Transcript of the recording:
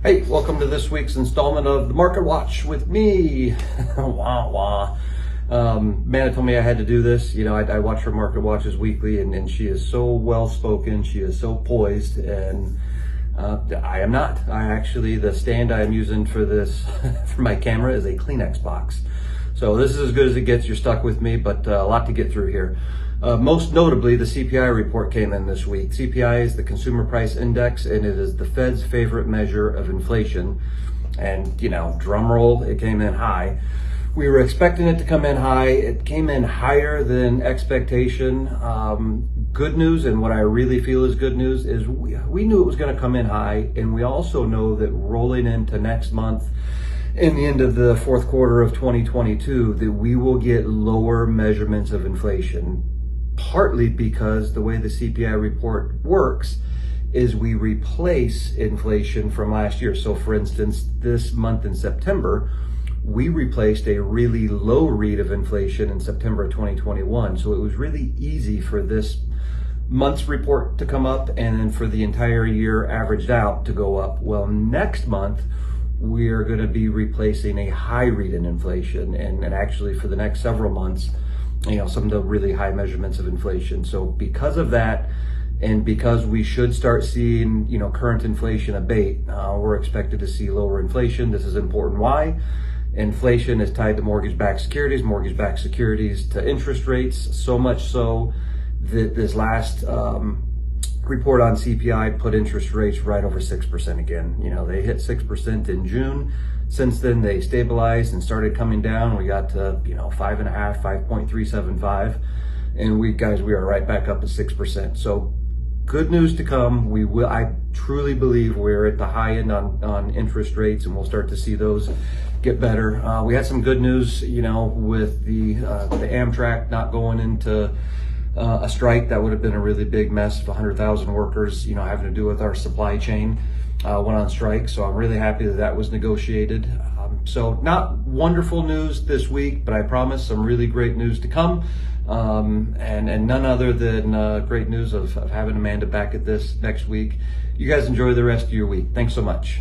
Hey, welcome to this week's installment of the Market Watch with me. Wah wah. Amanda told me I had to do this. You know, I watch her Market Watches weekly, and she is so well spoken. She is so poised, and I am not. The stand I am using for this for my camera is a Kleenex box. So this is as good as it gets. You're stuck with me, but a lot to get through here. Most notably, the CPI report came in this week. CPI is the Consumer Price Index, and it is the Fed's favorite measure of inflation. And, you know, drum roll, it came in high. We were expecting it to come in high. It came in higher than expectation. Good news, and what I really feel is good news, is we knew it was going to come in high, and we also know that rolling into next month, in the end of the fourth quarter of 2022, that we will get lower measurements of inflation. Partly because the way the CPI report works is we replace inflation from last year. So for instance, this month in September, we replaced a really low read of inflation in September of 2021. So it was really easy for this month's report to come up and then for the entire year averaged out to go up. Well, next month, we are going to be replacing a high read in inflation, and actually for the next several months, you know, some of the really high measurements of inflation. So because of that, and because we should start seeing, you know, current inflation abate, we're expected to see lower inflation. This is important. Why? Inflation is tied to mortgage-backed securities to interest rates, so much so that this last report on CPI put interest rates right over 6% again. You know, they hit 6% in June. Since then, they stabilized and started coming down. We got to, 5.5, 5.375. And we are right back up to 6%. So good news to come. I truly believe we're at the high end on interest rates, and we'll start to see those get better. We had some good news, with the Amtrak not going into a strike. That would have been a really big mess if 100,000 workers, having to do with our supply chain, went on strike. So I'm really happy that was negotiated. So not wonderful news this week, but I promise some really great news to come. And none other than great news of having Amanda back at this next week. You guys enjoy the rest of your week. Thanks so much.